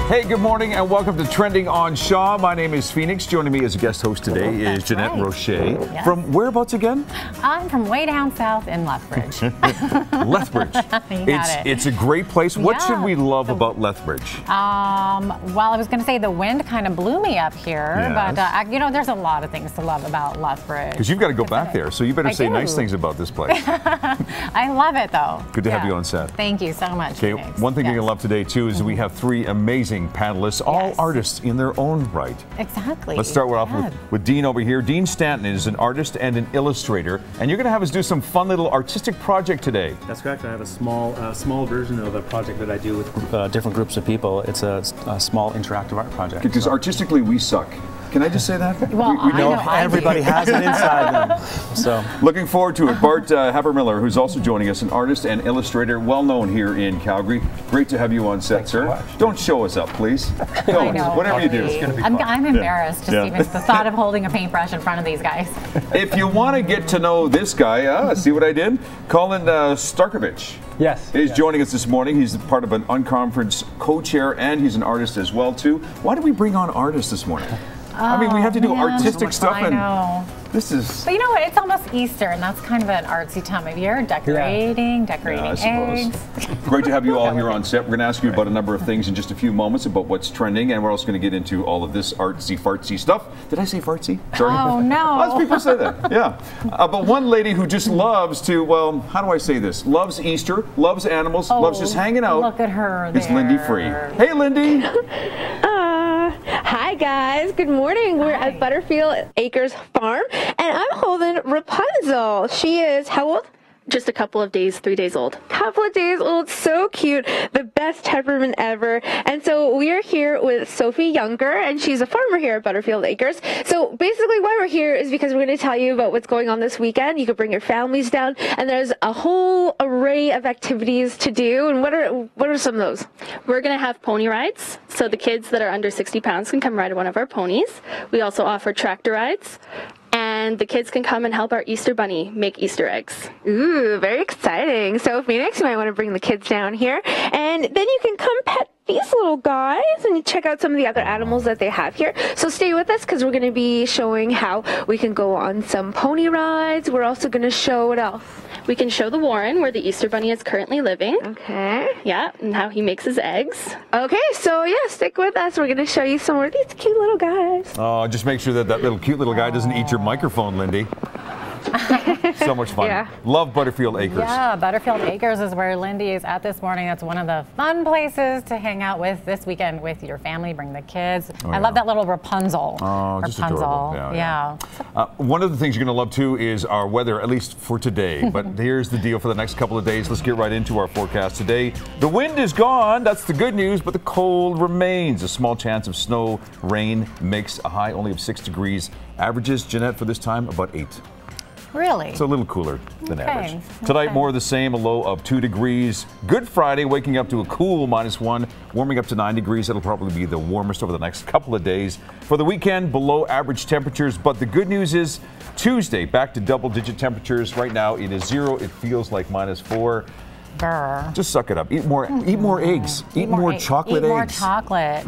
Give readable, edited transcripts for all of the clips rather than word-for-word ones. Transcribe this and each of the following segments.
Hey, good morning and welcome to Trending on Shaw. My name is Phoenix. Joining me as a guest host today is Jeannette Rocher. Yes. From whereabouts again? I'm from way down south in Lethbridge. Lethbridge. It's a great place. What should we love about Lethbridge? Well, I was going to say the wind kind of blew me up here, but you know, there's a lot of things to love about Lethbridge. Because you've got to go back there, so you better say nice things about this place. I love it, though. Good to have you on set. Thank you so much. Okay, one thing you're going to love today, too, is we have three amazing panelists, all artists in their own right. Exactly. Let's start off with Dean over here. Dean Stanton is an artist and an illustrator, and you're going to have us do some fun little artistic project today. That's correct. I have a small version of a project that I do with different groups of people. It's a small interactive art project. Because artistically, we suck. Can I just say that? Well, we know everybody has it inside them. So, looking forward to it. Bart Habermiller, who's also joining us, an artist and illustrator, well known here in Calgary. Great to have you on set, sir. Don't show us up, please. Don't. Whatever you do. I'm embarrassed just even the thought of holding a paintbrush in front of these guys. If you want to get to know this guy, see what I did? Colin Starkovich. Yes. He's joining us this morning. He's part of an unconference co-chair, and he's an artist as well, too. Why did we bring on artists this morning? I mean, we have to do artistic stuff, and this is... But you know what? It's almost Easter, and that's kind of an artsy time of year. Decorating eggs. Great to have you all here on set. We're going to ask you about a number of things in just a few moments about what's trending, and we're also going to get into all of this artsy-fartsy stuff. Did I say fartsy? Sorry. Oh, no. Lots of people say that, yeah. But one lady who just loves to, well, how do I say this? Loves Easter, loves animals, loves just hanging out. Look at her It's Lindy Free. Hey, Lindy. Hi guys, good morning. We're at Butterfield Acres Farm and I'm holding Rapunzel. She is how old? Just a couple of days, 3 days old. Couple of days old, so cute. The best temperament ever. And so we are here with Sophie Younger, and she's a farmer here at Butterfield Acres. So basically why we're here is because we're going to tell you about what's going on this weekend. You can bring your families down, and there's a whole array of activities to do. And what are some of those? We're going to have pony rides, so the kids that are under 60 pounds can come ride one of our ponies. We also offer tractor rides. And the kids can come and help our Easter Bunny make Easter eggs. Ooh, very exciting. So Phoenix, you might want to bring the kids down here. And then you can come pet these little guys and check out some of the other animals that they have here. So stay with us because we're going to be showing how we can go on some pony rides. We're also going to show what else? We can show the warren where the Easter Bunny is currently living. Okay. Yeah, and how he makes his eggs. Okay, so yeah, stick with us. We're going to show you some more of these cute little guys. Oh, just make sure that little cute little guy doesn't eat your microphone, Lindy. So much fun. Yeah. Love Butterfield Acres. Yeah, Butterfield Acres is where Lindy is at this morning. That's one of the fun places to hang out with this weekend with your family. Bring the kids. I love that little Rapunzel. Oh, just adorable. Yeah. One of the things you're going to love, too, is our weather, at least for today. But here's the deal for the next couple of days. Let's get right into our forecast today. The wind is gone. That's the good news, but the cold remains. A small chance of snow, rain, mix, a high only of 6 degrees. Averages, Jeanette, for this time, about 8. Really? It's a little cooler than average. Tonight, more of the same, a low of 2 degrees. Good Friday, waking up to a cool -1, warming up to 9 degrees. It'll probably be the warmest over the next couple of days. For the weekend, below average temperatures, but the good news is Tuesday, back to double-digit temperatures. Right now, it is 0. It feels like -4. Brr. Just suck it up. Eat more eggs. Eat more chocolate eggs. Eat more chocolate.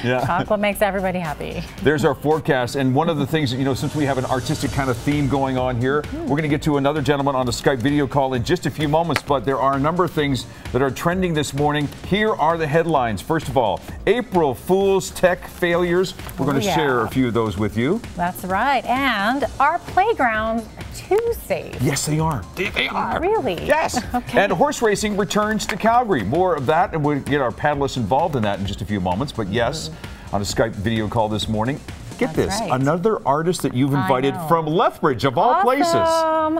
Yeah. Chocolate makes everybody happy. There's our forecast, and one of the things, you know, since we have an artistic kind of theme going on here, we're going to get to another gentleman on the Skype video call in just a few moments, but there are a number of things that are trending this morning. Here are the headlines. First of all, April Fool's tech failures. We're going to share a few of those with you. That's right. And are playgrounds too safe? Yes, they are. They are. Really? Yes. Okay. And horse racing returns to Calgary. More of that, and we'll get our paddlists involved in that in just a few moments. But yes, on a Skype video call this morning. Get this, another artist that you've invited from Lethbridge, of all places.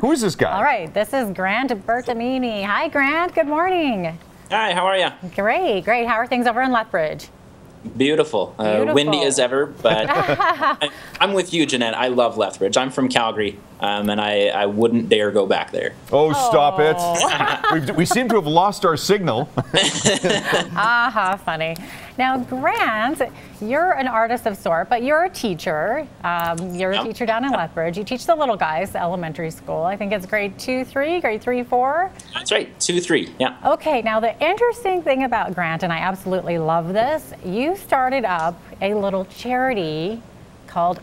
Who is this guy? All right, this is Grant Bertamini. Hi, Grant. Good morning. Hi, how are you? Great, great. How are things over in Lethbridge? Beautiful. Windy as ever, but I'm with you, Jeanette. I love Lethbridge. I'm from Calgary, and I wouldn't dare go back there. Oh, stop it. We seem to have lost our signal. Funny. Now, Grant, you're an artist of sort, but you're a teacher. You're a teacher down in Lethbridge. You teach the little guys, elementary school. I think it's grade 2, 3, grade 3, 4. That's right, 2, 3, yeah. Okay, now the interesting thing about Grant, and I absolutely love this, you started up a little charity called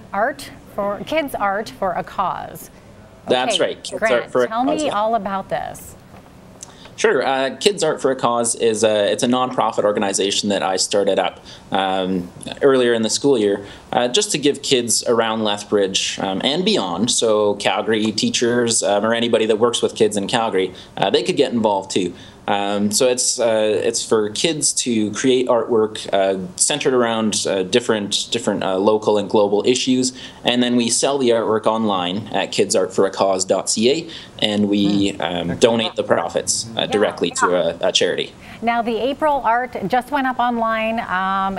Kids Art for a Cause. Okay, that's right. Kids Grant, Art for a tell Cause, me all about this. Sure. Kids Art for a Cause is it's a nonprofit organization that I started up earlier in the school year, just to give kids around Lethbridge and beyond, so Calgary teachers or anybody that works with kids in Calgary, they could get involved too. So it's for kids to create artwork centered around different local and global issues, and then we sell the artwork online at kidsartforacause.ca, and we donate the profits directly to a charity. Now, the April art just went up online.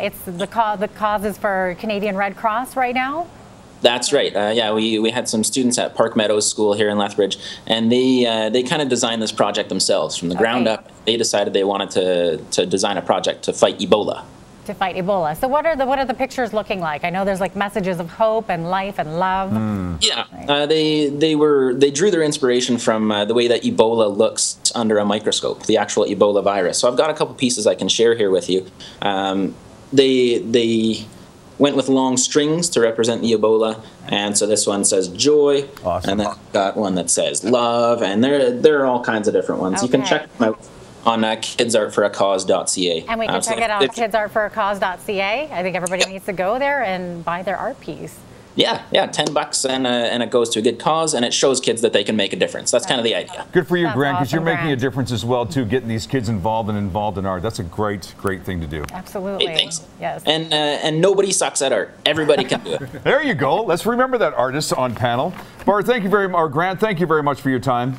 It's the cause is for Canadian Red Cross right now. That's right. Yeah, we had some students at Park Meadows School here in Lethbridge, and they kind of designed this project themselves from the ground up. They decided they wanted to design a project to fight Ebola. To fight Ebola. So what are the pictures looking like? I know there's like messages of hope and life and love. Yeah, they drew their inspiration from the way that Ebola looks under a microscope, the actual Ebola virus. So I've got a couple pieces I can share here with you. They went with long strings to represent the Ebola, and so this one says joy, and then I've got one that says love, and there are all kinds of different ones. You can check them out on kidsartforacause.ca. And we can check it out on kidsartforacause.ca. I think everybody needs to go there and buy their art piece. Yeah, $10 and it goes to a good cause, and it shows kids that they can make a difference. That's kind of the idea. Good for you, Grant, because you're making a difference as well too, getting these kids involved in art. That's a great thing to do. Absolutely. Hey, thanks. Yes. And nobody sucks at art. Everybody can do it. There you go. Let's remember that, artists on panel. Bart, Grant, thank you very much for your time.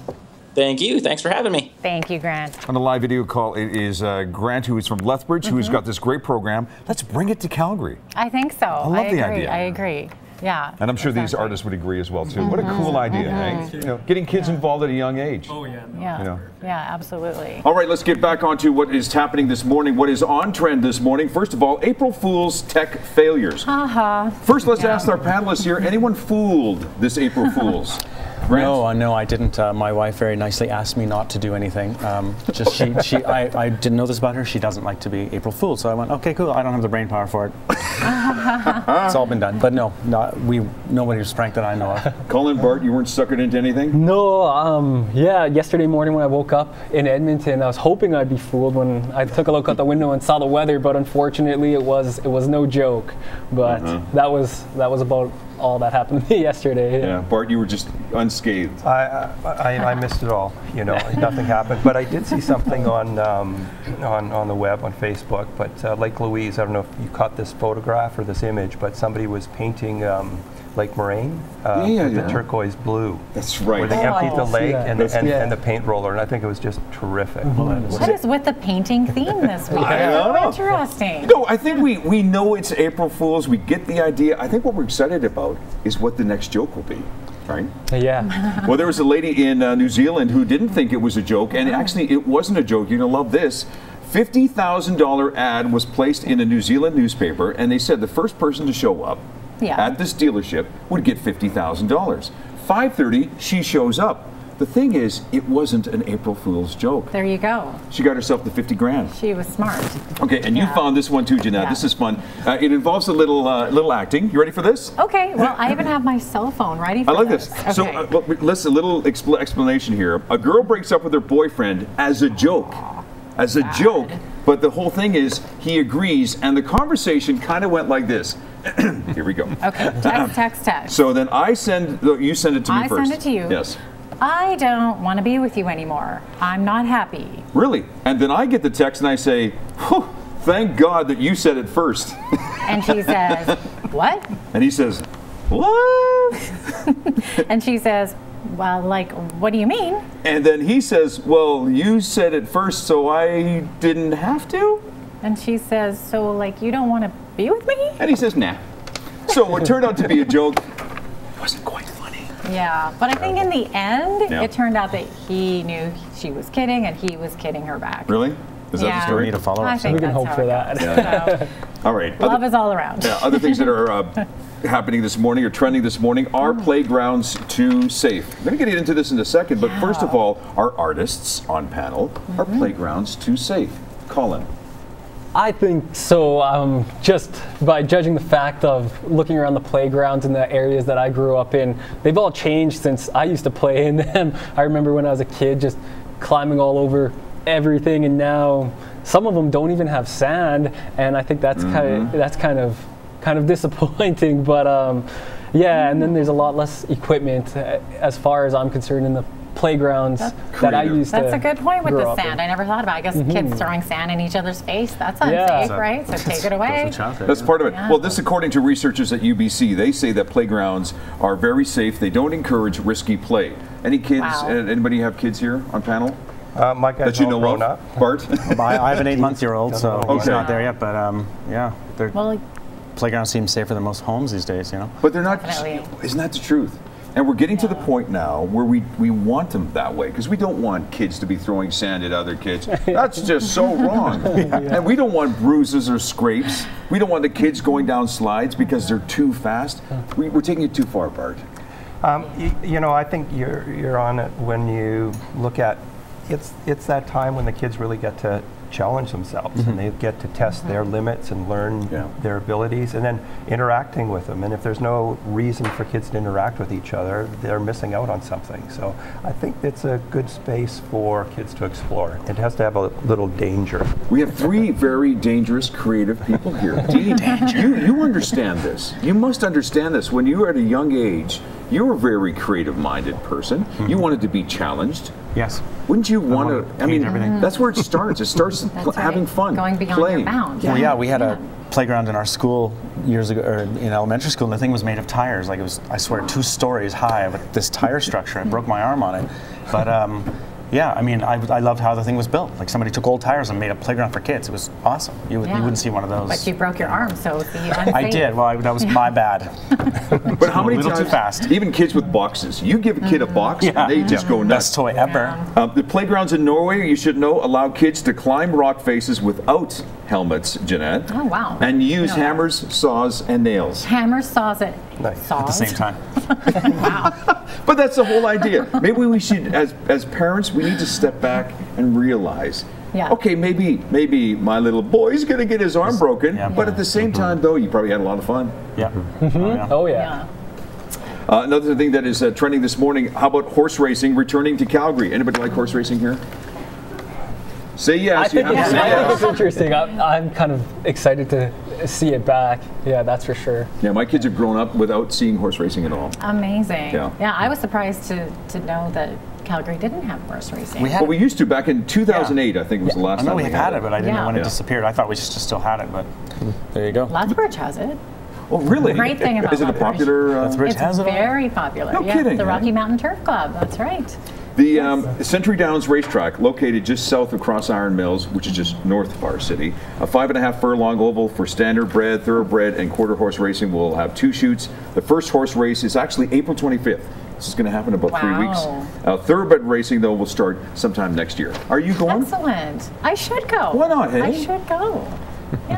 Thank you. Thanks for having me. Thank you, Grant. On the live video call, it is Grant, who is from Lethbridge, who's got this great program. Let's bring it to Calgary. I think so. I love the idea. I agree. Yeah. And I'm sure these artists would agree as well too. What a cool idea, eh? You know, getting kids involved at a young age. Oh yeah. Yeah, absolutely. All right, let's get back onto what is happening this morning. What is on trend this morning? First of all, April Fool's tech failures. First, let's ask our panelists here. Anyone fooled this April Fool's? No, I didn't. My wife very nicely asked me not to do anything. I didn't know this about her. She doesn't like to be April Fool, so I went, okay, cool. I don't have the brain power for it. It's all been done. But no, nobody was pranked that I know of. Colin, Bart, you weren't suckered into anything? No, yeah, yesterday morning when I woke up in Edmonton, I was hoping I'd be fooled when I took a look out the window and saw the weather, but unfortunately it was no joke. But that was about all that happened to me yesterday. Yeah, Bart, you were just unscathed. I missed it all. You know, nothing happened. But I did see something on the web, on Facebook. But Lake Louise, I don't know if you caught this photograph or this image, but somebody was painting Lake Moraine with the turquoise blue. That's right. Where they emptied the lake and the paint roller, and I think it was just terrific. What is with the painting theme this week? Interesting. No, I think we know it's April Fool's. We get the idea. I think what we're excited about is what the next joke will be. Right? Yeah. Well, there was a lady in New Zealand who didn't think it was a joke, and actually it wasn't a joke. You're going to love this. $50,000 ad was placed in a New Zealand newspaper, and they said the first person to show up at this dealership would get $50,000. 5:30, she shows up. The thing is, it wasn't an April Fool's joke. There you go. She got herself the 50 grand. She was smart. Okay, and you found this one too, Jeannette. This is fun. It involves a little acting. You ready for this? Okay. Well, I even have my cell phone ready for this. I like this. Okay. So, listen, a little explanation here. A girl breaks up with her boyfriend as a joke. As a joke, but the whole thing is he agrees, and the conversation kind of went like this. Here we go. Okay, text. So then you send it to me first. I send it to you. Yes. I don't want to be with you anymore. I'm not happy. Really? And then I get the text and I say, thank God that you said it first. And she says, what? And he says, what? And she says, well, like, what do you mean? And then he says, well, you said it first, so I didn't have to? And she says, so, like, you don't want to be with me? And he says, nah. So it turned out to be a joke. It wasn't quite funny. Yeah, but I think in the end, it turned out that he knew she was kidding and he was kidding her back. Really? Is that the story? We need to follow up. I think we can that's hope how for it that. goes. Yeah. So, All right. love is all around. Yeah, other things that are happening this morning or trending this morning are playgrounds too safe. I'm going to get into this in a second, but first of all, our artists on panel are playgrounds too safe. Colin. I think so. Just by judging the fact of looking around the playgrounds in the areas that I grew up in, they've all changed since I used to play in them. I remember when I was a kid just climbing all over everything, and now some of them don't even have sand, and I think that's kind of disappointing. But yeah, and then there's a lot less equipment as far as I'm concerned in the playgrounds that I used to. That's a good point with the grow up sand. in. I never thought about it. I guess kids throwing sand in each other's face, that's unsafe, right? So take it away. That's part of it. Well, this according to researchers at UBC. They say that playgrounds are very safe. They don't encourage risky play. Any kids, anybody have kids here on panel? My guys that you know grown of? up. Bart? I have an 8-month-old, so he's not there yet, but yeah. Playgrounds seem safer than most homes these days, you know? But they're not, isn't that the truth? And we're getting to the point now where we want them that way, because we don't want kids to be throwing sand at other kids. That's just so wrong. And we don't want bruises or scrapes. We don't want the kids going down slides because they're too fast. We're taking it too far, Bart. You know, I think you're on it when you look at it's that time when the kids really get to challenge themselves and they get to test their limits and learn their abilities, and then interacting with them. And if there's no reason for kids to interact with each other, they're missing out on something. So I think it's a good space for kids to explore. It has to have a little danger. We have three very dangerous, creative people here. Dean, you understand this. You must understand this. When you were at a young age, you were a very creative-minded person. You wanted to be challenged. Yes. Wouldn't you want to? I mean, that's where it starts. It starts having fun, going beyond your bounds. Well, yeah, we had a playground in our school years ago, or in elementary school, and the thing was made of tires. Like it was, I swear, 2 stories high with this tire structure. I broke my arm on it, but yeah, I mean, I loved how the thing was built. Like somebody took old tires and made a playground for kids. It was awesome. You wouldn't see one of those. But you broke your arm, so I did. Well, that was my bad. But how many times? Too fast. Even kids with boxes. You give a kid a box, and they just go nuts. Best toy ever. The playgrounds in Norway, you should know, allow kids to climb rock faces without helmets, Jeanette. Oh, wow. And use hammers, saws, and nails. Hammers, saws, at the same time. Wow. But that's the whole idea. Maybe we should, as parents, we need to step back and realize, okay, maybe my little boy's going to get his arm broken, but at the same time, though, you probably had a lot of fun. Yeah. Oh, yeah. Another thing that is trending this morning, how about horse racing returning to Calgary? Anybody like horse racing here? Say yes. I think it's interesting. I'm kind of excited to see it back. Yeah, that's for sure. Yeah, my kids have grown up without seeing horse racing at all. Amazing. Yeah, I was surprised to know that Calgary didn't have horse racing. We used to back in 2008, I think was the last time we had it, but I didn't know when it Yeah. disappeared. I thought we just still had it, but there you go. Lethbridge has it. Oh, really? The great thing about Is it a popular? Lethbridge has it all? Very popular. No kidding, The eh? Rocky Mountain Turf Club. That's right. The Century Downs Racetrack, located just south of Cross Iron Mills, which is just north of our city, a 5.5 furlong oval for standardbred, thoroughbred, and quarter horse racing will have 2 shoots. The first horse race is actually April 25th. This is going to happen in about 3 weeks. Thoroughbred racing, though, will start sometime next year. Are you going? Excellent. I should go. Why not, hey? I should go.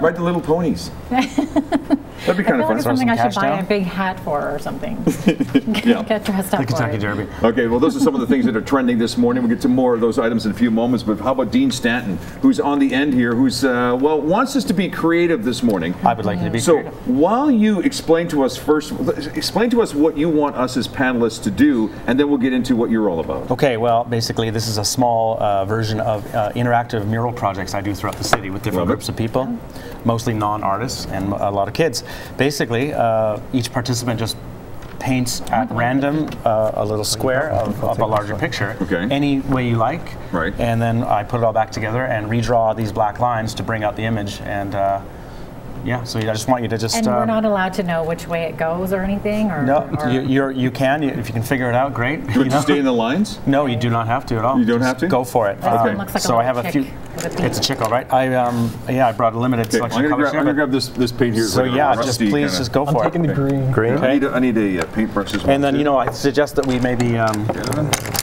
Ride the little ponies. That'd be kind of fun. It's something I should buy a big hat for or something. Get dressed up The Kentucky for it. Derby. Okay, well, those are some of the things that are trending this morning. We'll get to more of those items in a few moments. But how about Dean Stanton, who's on the end here, who's, wants us to be creative this morning. I would like you to be creative. So while you explain to us what you want us as panelists to do, and then we'll get into what you're all about. Okay, well, basically, this is a small version of interactive mural projects I do throughout the city with different groups of people, mostly non-artists and a lot of kids. Basically, each participant just paints at random a little square of a larger picture, any way you like, and then I put it all back together and redraw these black lines to bring out the image. And yeah, so I just want you to just. And we're not allowed to know which way it goes or anything, or no, you can if you can figure it out. Great. Do you have to stay in the lines? No, you do not have to at all. You don't have to. Go for it. This one looks like so I have a few. It's a chick, all right. I brought a limited selection of colors here. I'm gonna grab this paint here. So yeah, please just go for it. I'm taking the green. Okay. I need a paintbrush as well. And then I suggest that we maybe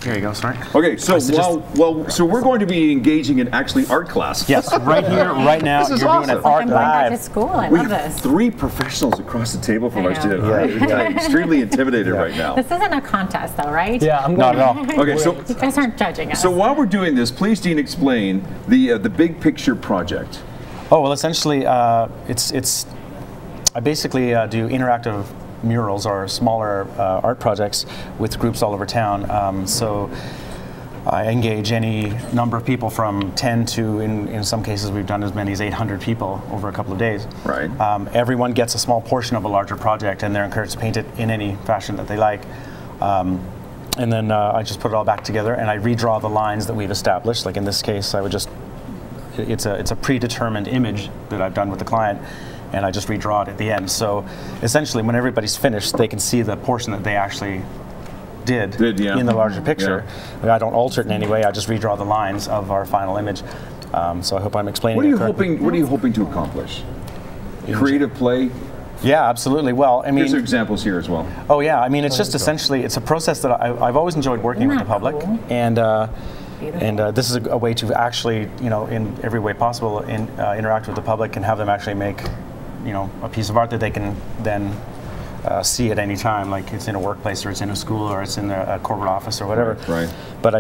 Here you go, sorry. Okay, so so we're going to be engaging in actually art class. Yes, right here, right now. This is you're awesome. doing an art I'm going back to live. school. I We love have this. 3 professionals across the table from I us know. today. I'm extremely intimidated right now. This isn't a contest, though, right? Yeah, I'm Not going. at all. Okay, so You guys aren't judging us. so while we're doing this, please, Dean, explain the big picture project. Oh, well, essentially, I basically do interactive murals or smaller art projects with groups all over town. So I engage any number of people from 10 to, in some cases, we've done as many as 800 people over a couple of days. Right. Everyone gets a small portion of a larger project, and they're encouraged to paint it in any fashion that they like. And then I just put it all back together, and I redraw the lines that we've established. Like in this case, I would just, it's a predetermined image that I've done with the client, and I just redraw it at the end. So essentially, when everybody's finished, they can see the portion that they actually did in the larger picture. I don't alter it in any way. I just redraw the lines of our final image. So I hope I'm explaining What are you it correctly. hoping? What are you hoping to accomplish? Creative play. Yeah, absolutely. Well, I mean, Here's some exampple here as well. oh yeah, I mean, it's just essentially, it's a process that I've always enjoyed working with the public, and this is a way to actually, you know, in every way possible, interact with the public and have them actually make, you know, a piece of art that they can then see at any time, like it's in a workplace or it's in a school or it's in a corporate office or whatever. Right. But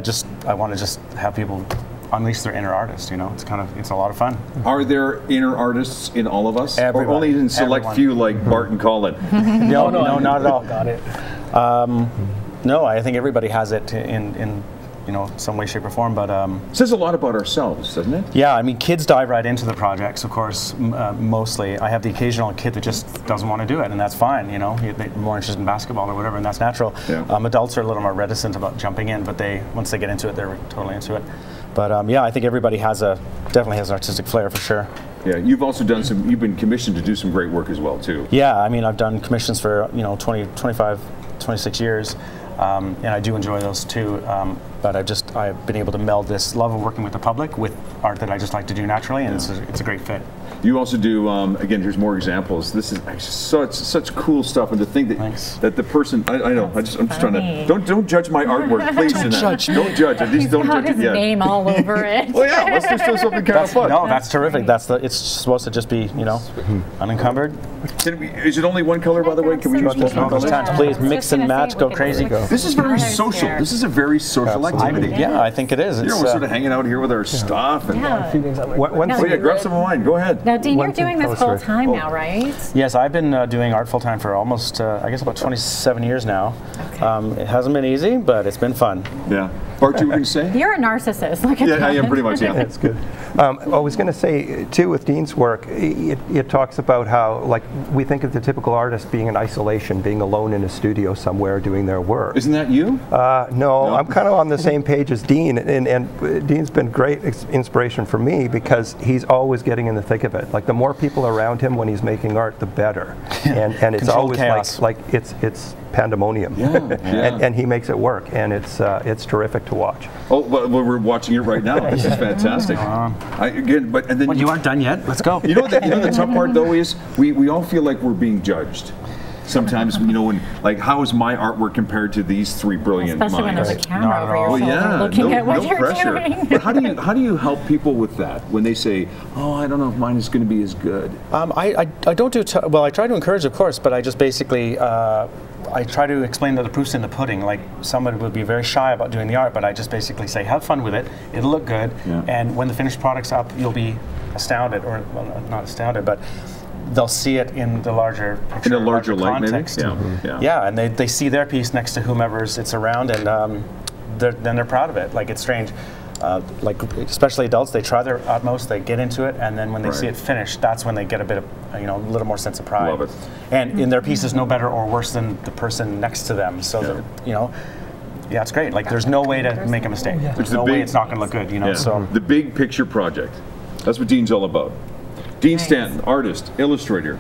I want to just have people unleash their inner artist. You know, it's a lot of fun. Are there inner artists in all of us, Everyone. or only in select Everyone. few like Bart and Colin? No, not at all. Got it. No, I think everybody has it in you know, some way, shape, or form. But Says a lot about ourselves, doesn't it? yeah, I mean, kids dive right into the projects, of course, mostly. I have the occasional kid that just doesn't want to do it, and that's fine, you know. They're more interested in basketball or whatever, and that's natural. Yeah. Adults are a little more reticent about jumping in, but once they get into it, they're totally into it. But yeah, I think everybody definitely has an artistic flair for sure. Yeah, you've also done you've been commissioned to do some great work as well, too. Yeah, I mean, I've done commissions for, you know, 20, 25, 26 years, and I do enjoy those too. But I've been able to meld this love of working with the public with art that I just like to do naturally, and it's a great fit. You also do, again, here's more examples. This is such cool stuff, and to think that the person, I know, I'm just trying to, don't judge my artwork, please. Don't judge. At least don't Got judge it his yet. name all over it. Well, yeah, let's just do something kind of fun. No, that's terrific. It's supposed to just be, you know, unencumbered. Is it only one color, by the way? Can we use multiple colors? Please mix and match, go crazy. This is very social. This is a very social activity. Yeah, I think it is. You know, we're sort of hanging out here with our stuff. And A few things I like. Oh yeah, grab some wine. Go ahead. Now, Dean, you're One thing doing this full time Oh. now, right? Yes, I've been doing art full time for almost, I guess, about 27 years now. It hasn't been easy, but it's been fun. Yeah. Bart, you were going to say? You're a narcissist. Look at Yeah, that. I am pretty much, yeah. That's good. I was going to say, too, with Dean's work, it talks about how, like, we think of the typical artist being in isolation, being alone in a studio somewhere doing their work. Isn't that you? No, I'm kind of on the same page as Dean, and Dean's been great inspiration for me because he's always getting in the thick of it. Like, the more people around him when he's making art, the better. And it's Controlled always chaos. like it's pandemonium. Yeah. And he makes it work, and it's terrific to watch. Oh, well, we're watching it right now. This is fantastic. Well, you aren't done yet. Let's go. You know the tough part though is we all feel like we're being judged. Sometimes, you know, when like, how is my artwork compared to these 3 brilliant Especially when minds? there's a camera over your Well, shoulder yeah, looking at what no you're pressure. doing. But how do you help people with that when they say, "Oh, I don't know if mine is going to be as good"? I don't do well. I try to encourage, of course, but I just basically I try to explain that the proof's in the pudding. Like, somebody would be very shy about doing the art, but I just basically say, have fun with it. It'll look good, and when the finished product's up, you'll be astounded, or well, not astounded, but they'll see it in the larger picture, In a larger light, maybe? context. Yeah. Yeah, and they see their piece next to whomever's it's around, and then they're proud of it. Like, it's strange. Like, especially adults, they try their utmost, they get into it, and then when they see it finished, that's when they get a bit of, you know, a little more sense of pride. Love it. And in their piece is no better or worse than the person next to them. So that, you know, yeah, it's great. Like, there's no way to make a mistake. There's no way it's not going to look good, you know. Yeah. So the big picture project. That's what Dean's all about. Dean Stanton, artist, illustrator,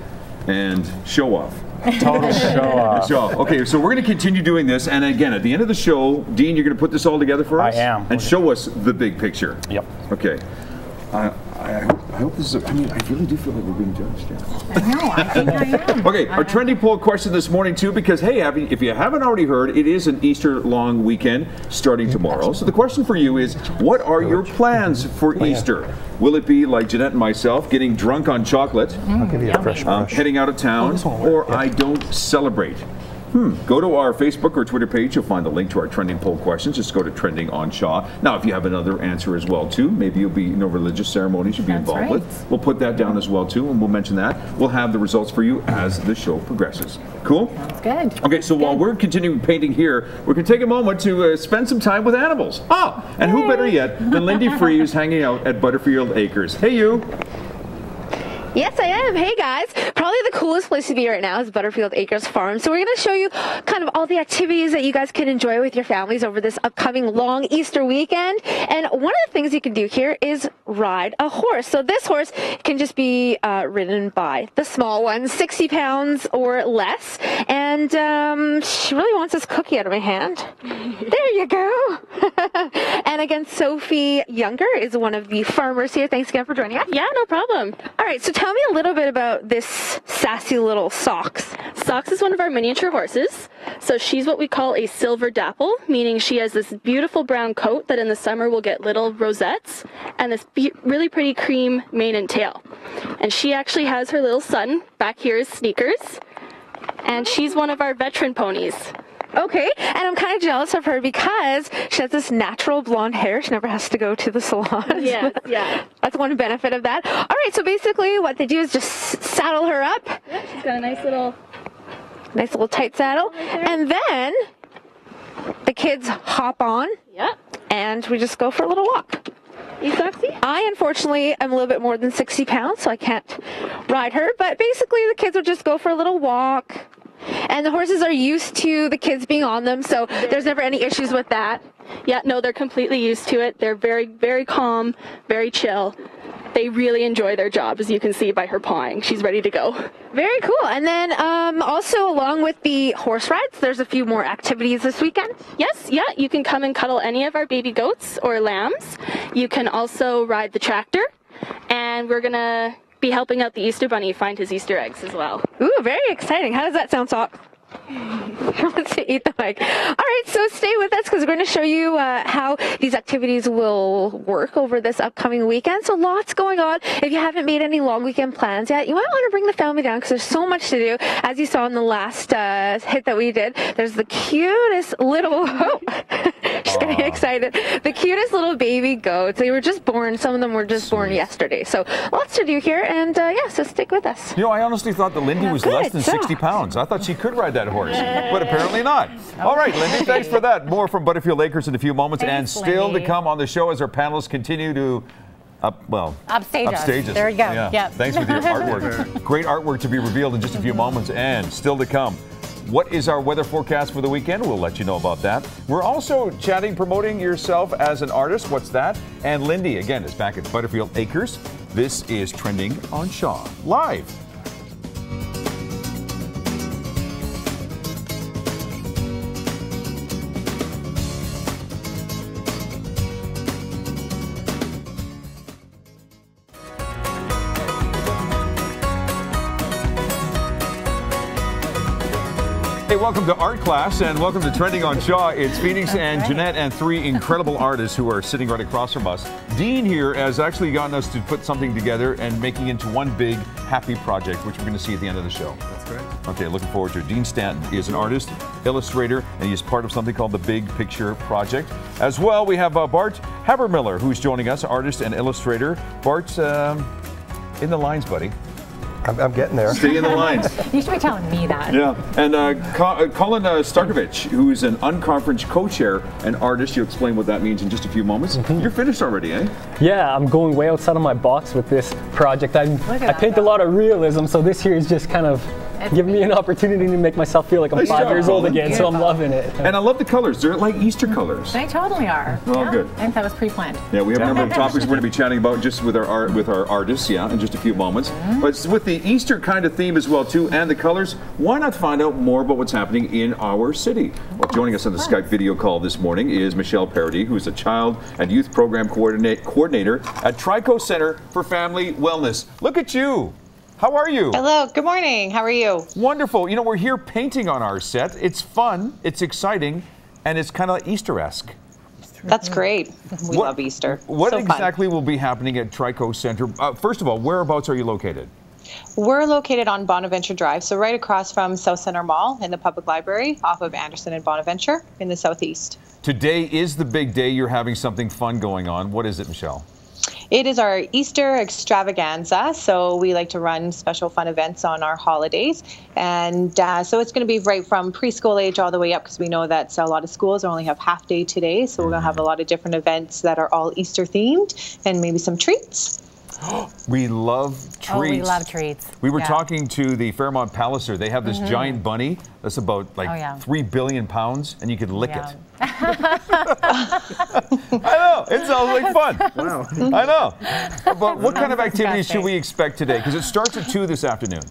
and show off. total show off. So, okay, so we're going to continue doing this, and again, at the end of the show, Dean, you're going to put this all together for us? I am. And show us the big picture. Yep. Okay. I hope this is, I mean, I really do feel like we're being judged. Yeah. I know, I think I am. Okay, our trending poll question this morning too, because hey, Abby, if you haven't already heard, it is an Easter long weekend starting tomorrow. So the question for you is, what are your plans for Easter? Will it be like Jeannette and myself, getting drunk on chocolate, I'll give you a fresh brush. heading out of town, or I don't celebrate? Go to our Facebook or Twitter page. You'll find the link to our trending poll questions. Just go to Trending on Shaw. Now, if you have another answer as well, too, maybe you'll be, religious ceremonies you'll be involved with. We'll put that down as well, too, and we'll mention that. We'll have the results for you as the show progresses. Cool? Sounds good. Okay, so while we're continuing painting here, we're going to take a moment to spend some time with animals. Oh, and who better yet than Lindy Free, who's hanging out at Butterfield Acres. Hey, you. Yes, I am. Hey, guys. Probably the coolest place to be right now is Butterfield Acres Farm. So we're going to show you kind of all the activities that you guys can enjoy with your families over this upcoming long Easter weekend. And one of the things you can do here is ride a horse. So this horse can just be ridden by the small ones, 60 pounds or less. And she really wants this cookie out of my hand. There you go. And again, Sophie Younger is one of the farmers here. Thanks again for joining us. Yeah, no problem. All right, so tell me a little bit about this sassy little Socks. Socks is one of our miniature horses. So she's what we call a silver dapple, meaning she has this beautiful brown coat that in the summer will get little rosettes and this really pretty cream mane and tail. And she actually has her little son. Back here is Sneakers. And she's one of our veteran ponies. Okay, and I'm kind of jealous of her because she has this natural blonde hair. She never has to go to the salon. Yeah, yeah. That's one benefit of that. All right, so basically what they do is just saddle her up. Yeah, she's got a nice little tight saddle. And then the kids hop on. Yeah. And we just go for a little walk. You sexy? I, unfortunately, am a little bit more than 60 pounds, so I can't ride her. But basically, the kids will just go for a little walk. And the horses are used to the kids being on them, so there's never any issues with that. Yeah, no, they're completely used to it. They're very, very calm, very chill. They really enjoy their job, as you can see by her pawing. She's ready to go. Very cool. And then also along with the horse rides, there's a few more activities this weekend. Yes, yeah, you can come and cuddle any of our baby goats or lambs. You can also ride the tractor, and we're going to be helping out the Easter Bunny find his Easter eggs as well. Ooh, very exciting. How does that sound, Sock? Let's eat the mic. All right, so stay with us because we're going to show you how these activities will work over this upcoming weekend. So lots going on. If you haven't made any long weekend plans yet, you might want to bring the family down because there's so much to do. As you saw in the last hit that we did, there's the cutest little... She's getting excited. The cutest little baby goats. They were just born. Some of them were just born yesterday. So lots to do here. And yeah, so stick with us. I honestly thought that Lindy was less than 60 pounds. I thought she could ride that horse, but apparently not. All right, Lindy, thanks for that. More from Butterfield Acres in a few moments. Thanks, and still Lindy. to come on the show as our panelists continue to upstage us. There you go. Yeah. Yep. Thanks for your artwork. Great artwork to be revealed in just a few moments. And still to come, what is our weather forecast for the weekend? We'll let you know about that. We're also chatting, promoting yourself as an artist. What's that? And Lindy, again, is back at Butterfield Acres. This is Trending on Shaw, live. Hey, welcome to Art Class and welcome to Trending on Shaw. It's Phoenix and Jeannette and three incredible artists who are sitting right across from us. Dean here has actually gotten us to put something together and making into one big happy project, which we're going to see at the end of the show. That's correct. Okay, looking forward to it. Dean Stanton is an artist, illustrator, and he's part of something called the Big Picture Project. As well, we have Bart Habermiller, who's joining us, artist and illustrator. Bart's in the lines, buddy. I'm getting there. Stay in the lines. You should be telling me that. Yeah, and Colin Starkovich, who's an unconference co-chair and artist. You'll explain what that means in just a few moments. You're finished already, eh? Yeah, I'm going way outside of my box with this project. I paint a lot of realism, so this here is just kind of giving me an opportunity to make myself feel like I'm 5 years old again, so I'm loving it. And I love the colors. They're like Easter colors. They totally are. Oh, good. I think that was pre-planned. Yeah, we have a number of topics we're going to be chatting about just with our artists, in just a few moments. But it's with the Easter kind of theme as well, too, and the colors. Why not find out more about what's happening in our city? Well, joining us on the Skype video call this morning is Michelle Parody, who is a Child and Youth Program Coordinator at Trico Center for Family Wellness. Look at you. How are you? Hello, good morning. How are you? Wonderful. You know, we're here painting on our set. It's fun, it's exciting, and it's kind of Easter-esque. That's great. We love Easter. What so exactly fun. will be happening at Trico Center? First of all, whereabouts are you located? We're located on Bonaventure Drive, so right across from South Center Mall in the public library off of Anderson and Bonaventure in the southeast. Today is the big day. You're having something fun going on. What is it, Michelle? It is our Easter extravaganza, so we like to run special fun events on our holidays. And so it's going to be right from preschool age all the way up, because we know that a lot of schools only have half day today. So we're going to have a lot of different events that are all Easter themed and maybe some treats. We love treats. Oh, we love treats. We were talking to the Fairmont Palliser. They have this giant bunny that's about 3 billion pounds, and you could lick it. I know. It sounds like fun. Wow. I know. But what kind of activities should we expect today? Because it starts at 2 this afternoon.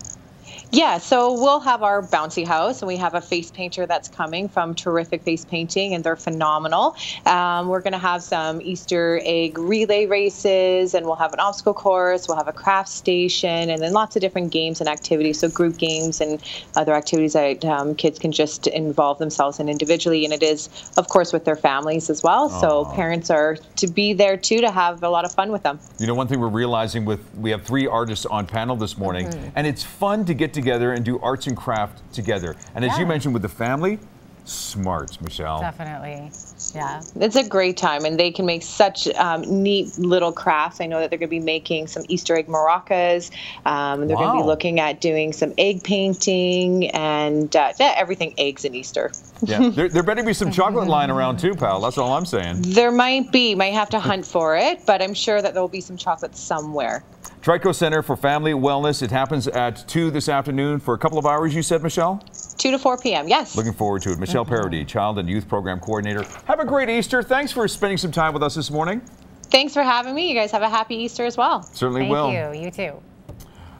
Yeah, so we'll have our bouncy house, and we have a face painter that's coming from Terrific Face Painting, and they're phenomenal. We're going to have some Easter egg relay races, and we'll have an obstacle course, we'll have a craft station, and then lots of different games and activities, so group games and other activities that kids can just involve themselves in individually, and it is, of course, with their families as well. So parents are to be there, too, to have a lot of fun with them. You know, one thing we're realizing we have 3 artists on panel this morning, and it's fun to get together and do arts and craft together. And as you mentioned with the family, smart, Michelle. Definitely, yeah. It's a great time, and they can make such neat little crafts. I know that they're going to be making some Easter egg maracas. They're going to be looking at doing some egg painting and everything eggs in Easter. Yeah, there better be some chocolate lying around too, pal. That's all I'm saying. There might have to hunt for it, but I'm sure that there will be some chocolate somewhere. Trico Center for Family Wellness. It happens at 2 this afternoon for a couple of hours, you said, Michelle? 2 to 4 p.m., yes. Looking forward to it. Michelle Parody, Child and Youth Program Coordinator. Have a great Easter. Thanks for spending some time with us this morning. Thanks for having me. You guys have a happy Easter as well. Certainly will. Thank you. You too.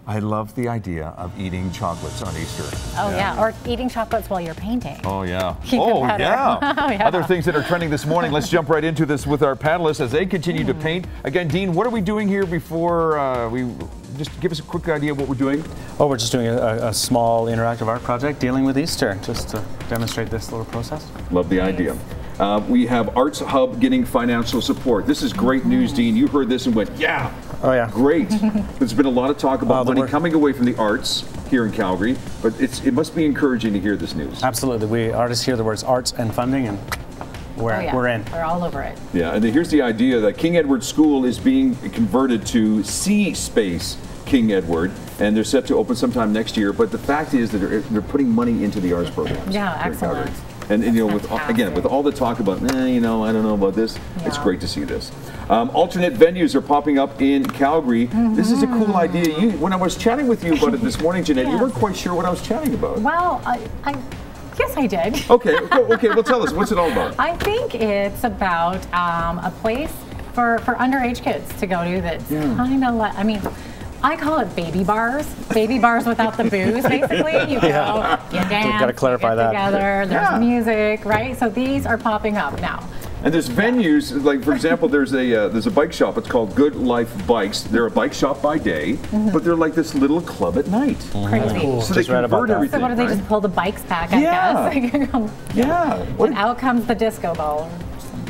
I love the idea of eating chocolates on Easter. Oh, yeah. Or eating chocolates while you're painting. Oh, yeah. Oh, yeah. Other things that are trending this morning. Let's jump right into this with our panelists as they continue to paint. Again, Dean, what are we doing here before we just give us a quick idea of what we're doing? Oh, we're just doing a small interactive art project dealing with Easter, just to demonstrate this little process. Love the idea. We have Arts Hub getting financial support. This is great news, Dean. You heard this and went, yeah. Oh, yeah. Great. There's been a lot of talk about money coming away from the arts here in Calgary, but it must be encouraging to hear this news. Absolutely. We artists hear the words arts and funding, and we're in. We're all over it. Yeah, and here's the idea that King Edward School is being converted to C Space King Edward, and they're set to open sometime next year, but the fact is that they're putting money into the arts programs. Yeah, excellent. And you know, with all the talk about, you know, I don't know about this, it's great to see this. Alternate venues are popping up in Calgary. This is a cool idea. When I was chatting with you about it this morning, Jeanette, you weren't quite sure what I was chatting about. Well, yes, I did. Okay, well, tell us, what's it all about? I think it's about a place for underage kids to go to that's kind of like, I mean, I call it baby bars without the booze, basically. You go, you dance, gotta clarify you get together, there's music, right? So these are popping up now. And there's venues, like for example, there's a bike shop. It's called Good Life Bikes. They're a bike shop by day, but they're like this little club at night. Crazy. Cool. So they convert everything. So what do they just pull the bikes back, I guess? Yeah. And out comes the disco ball.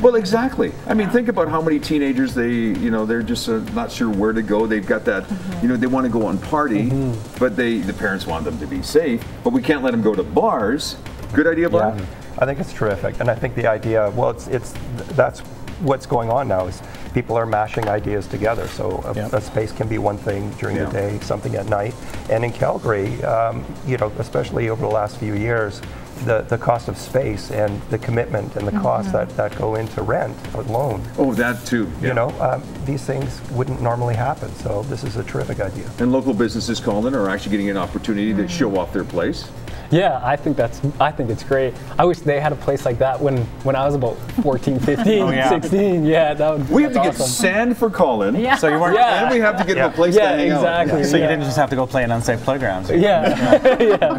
Well, exactly. I mean, think about how many teenagers they're just not sure where to go. They've got that, they want to go on party, but the parents want them to be safe, but we can't let them go to bars. Good idea, Bob? I think it's terrific, and I think the idea, well, that's what's going on now is people are mashing ideas together. So a space can be one thing during the day, something at night. And in Calgary, you know, especially over the last few years, the cost of space and the commitment and the costs that go into rent alone. Oh, that too. You know, these things wouldn't normally happen. So this is a terrific idea. And local businesses, Colin, are actually getting an opportunity to show off their place. Yeah, I think it's great. I wish they had a place like that when I was about 14, 15, 16. Yeah, that would. We have to get sand for Colin. Yeah. So you weren't. And we have to get him a place to hang out. exactly. So you didn't just have to go play in unsafe playgrounds.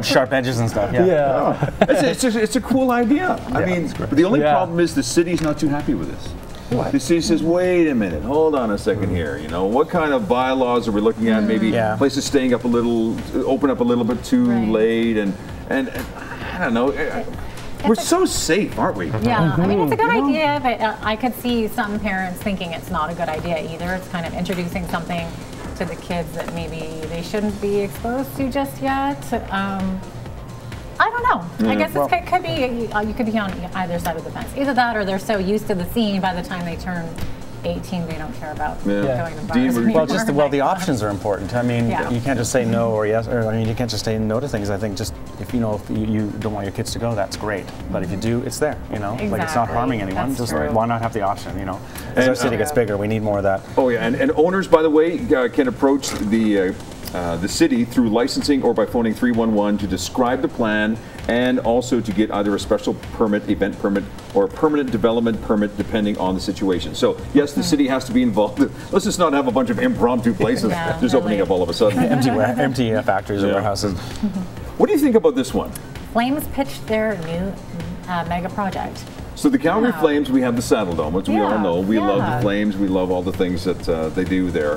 Sharp edges and stuff. It's a cool idea. I mean, the only problem is the city's not too happy with this. What? The city says, wait a minute, hold on a second here. You know, what kind of bylaws are we looking at? Maybe places staying up a little, open up a little bit too late, and I don't know. We're so safe, aren't we? Yeah, I mean, it's a good idea, but I could see some parents thinking it's not a good idea either. It's kind of introducing something to the kids that maybe they shouldn't be exposed to just yet. I don't know. I guess it could be, you could be on either side of the fence. Either that or they're so used to the scene by the time they turn 18 they don't care about going to bars anymore. Well, the options are important. I mean, you can't just say no or yes, or I mean, you can't just say no to things. I think just if you know if you don't want your kids to go, that's great. But if you do, it's there. You know, like it's not harming anyone. Just why not have the option? You know, as our city gets bigger, we need more of that. Oh yeah, and owners, by the way, can approach the city through licensing or by phoning 311 to describe the plan and also to get either a special permit, event permit, or a permanent development permit depending on the situation. So yes, the city has to be involved. Let's just not have a bunch of impromptu places just opening up all of a sudden. empty factories or warehouses. What do you think about this one? Flames pitched their new mega project. So the Calgary Flames, we have the Saddle Dome, which we all know. We love the Flames. We love all the things that they do there.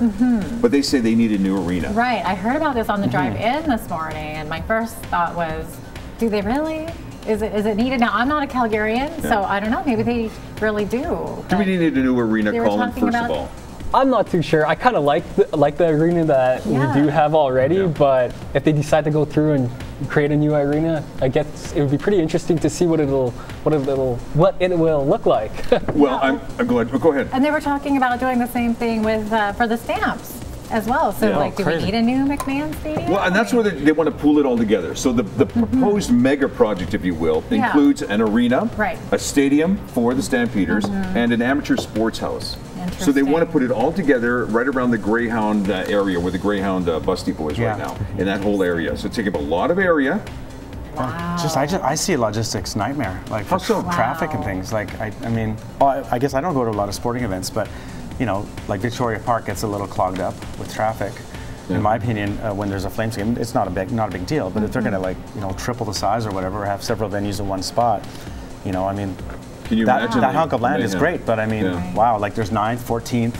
But they say they need a new arena. Right. I heard about this on the drive-in this morning, and my first thought was, do they really? Is it needed? Now, I'm not a Calgarian, so I don't know. Maybe they really do. Do we need a new arena, Colin, first of all? I'm not too sure. I kind of like the arena that we do have already, but if they decide to go through and create a new arena, I guess it would be pretty interesting to see what it will look like. Well, I'm glad. Go ahead. And they were talking about doing the same thing with for the Stamps as well. So, like, do we need a new McMahon Stadium? Well, and that's where they want to pool it all together. So the proposed mega project, if you will, includes an arena, a stadium for the Stampeders, and an amateur sports house. So they want to put it all together right around the Greyhound area where the Greyhound bus depot is right now, in that whole area. So it's taking up a lot of area. Wow. I see a logistics nightmare, like for traffic and things. Like I mean, I guess I don't go to a lot of sporting events, but you know, like Victoria Park gets a little clogged up with traffic. In my opinion, when there's a Flames game, it's not a big deal. But if they're going to, like, you know, triple the size or whatever, or have several venues in one spot, you know, I mean, can you imagine that hunk of land is great, but I mean, wow, like there's 9th, 14th.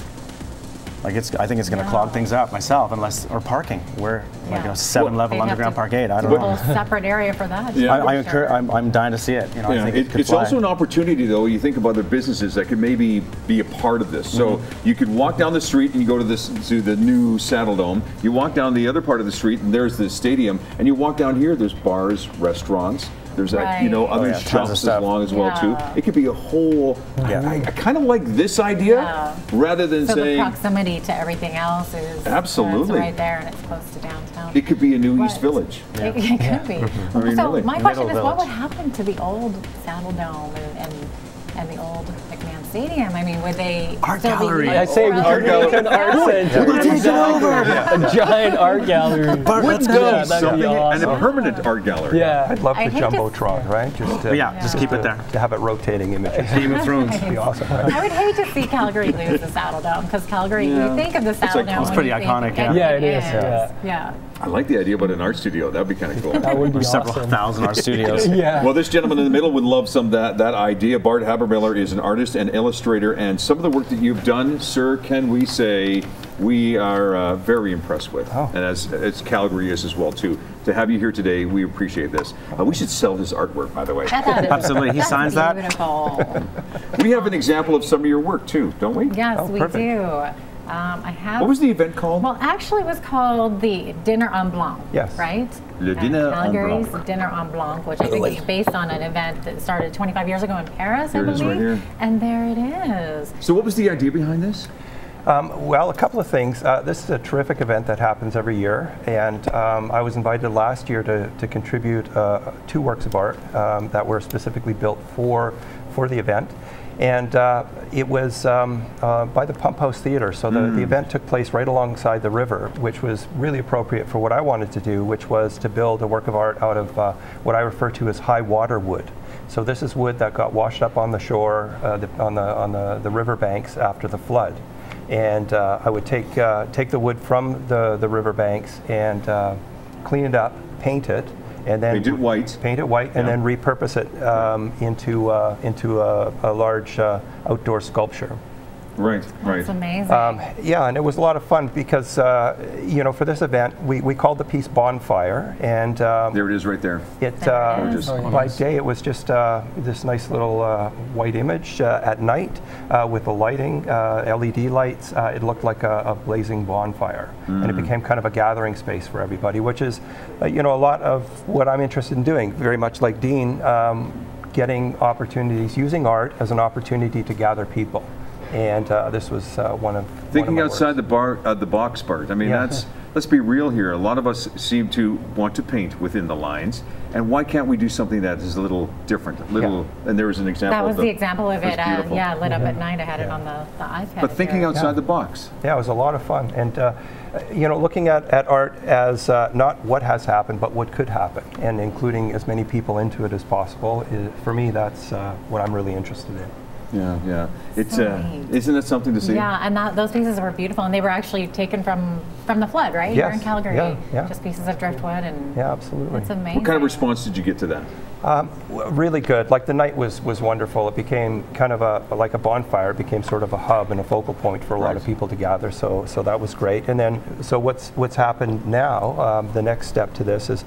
Like I think it's going to clog things up myself, or parking. Where like a 7-level underground parkade. I don't know. A whole separate area for that. I'm dying to see it. You know, I think it's also an opportunity, though. You think of other businesses that could maybe be a part of this. So you could walk down the street and you go to the new Saddle Dome. You walk down the other part of the street and there's the stadium. And you walk down here, there's bars, restaurants. There's other shops as long as well too. It could be a whole. I kind of like this idea rather than saying the proximity to everything else is absolutely right there and it's close to downtown. It could be a new East Village. It could be. I mean, so really. My question is, what would happen to the old Saddle Dome and the old McMahon Stadium? I mean, would they still be I say we turn it into an art center. We'll take it over. A giant art gallery. Let's go. Something and a permanent art gallery. Yeah. I'd love the Jumbotron, right? Just keep it there. To have it rotating images. Game of Thrones would be awesome. Right? I would hate to see Calgary lose the Saddle Dome, because Calgary, you think of the Saddle Dome. It's pretty iconic. Yeah, it is. Yeah. I like the idea about an art studio. That'd be kind of cool. That would be several thousand art studios. Well, this gentleman in the middle would love some that idea. Bart Habermiller is an artist and illustrator, and some of the work that you've done, sir, can we say we are very impressed with, and as Calgary is as well too. To have you here today, we appreciate this. We should sell his artwork, by the way. Absolutely, he signs that. Beautiful. We have an example of some of your work too, don't we? Yes, we do. I have. What was the event called? Well, actually, it was called the Dinner en Blanc. Yes. Right? Le Dinner en Calgary's Blanc. Dinner en Blanc, which I think is based on an event that started 25 years ago in Paris, I Here it believe. is right here. And there it is. So what was the idea behind this? Well, a couple of things. This is a terrific event that happens every year, and I was invited last year to contribute 2 works of art that were specifically built for the event. And it was by the Pump House Theatre, so the event took place right alongside the river, which was really appropriate for what I wanted to do, which was to build a work of art out of what I refer to as high water wood. So this is wood that got washed up on the shore, on the river banks after the flood. And I would take the wood from the riverbanks and clean it up, paint it, and then paint it white, and then repurpose it into a large outdoor sculpture. Right, right. That's amazing. Yeah, and it was a lot of fun because, you know, for this event, we called the piece Bonfire, and there it is right there. By day, it was just this nice little white image. At night, with the lighting, LED lights, it looked like a blazing bonfire, and it became kind of a gathering space for everybody, which is, you know, a lot of what I'm interested in doing. Very much like Dean, getting opportunities, using art as an opportunity to gather people. And this was one of thinking one of outside the box, Bart. I mean, that's, let's be real here. A lot of us seem to want to paint within the lines, and why can't we do something that is a little different? And there was an example. That was the example of it. Yeah, lit up at night. I had it on the iPad. But thinking outside the box. Yeah, it was a lot of fun, and you know, looking at art as not what has happened, but what could happen, and including as many people into it as possible. For me, that's what I'm really interested in. Yeah, yeah. It's isn't it something to see? Yeah, and those pieces were beautiful, and they were actually taken from the flood, right? Yes. Here in Calgary. Yeah. Just pieces of driftwood, and yeah, absolutely. it's amazing. What kind of response did you get to that? Really good. Like the night was wonderful. It became kind of like a bonfire. It became sort of a hub and a focal point for a lot of people to gather. So that was great. And then so what's happened now? The next step to this is.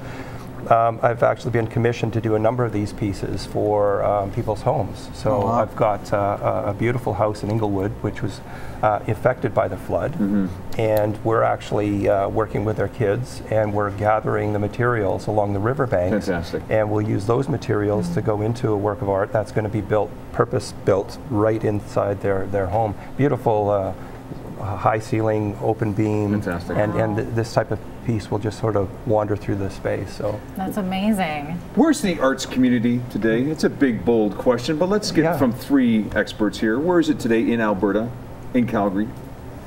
I've actually been commissioned to do a number of these pieces for people's homes. So I've got a beautiful house in Inglewood, which was affected by the flood. And we're actually working with their kids, and we're gathering the materials along the riverbanks. Fantastic. And we'll use those materials to go into a work of art that's going to be purpose-built right inside their home. Beautiful high ceiling, open beam. Fantastic. And this type of piece will just sort of wander through the space. So that's amazing. Where's the arts community today? It's a big, bold question, but let's get from 3 experts here. Where is it today in Alberta, in Calgary?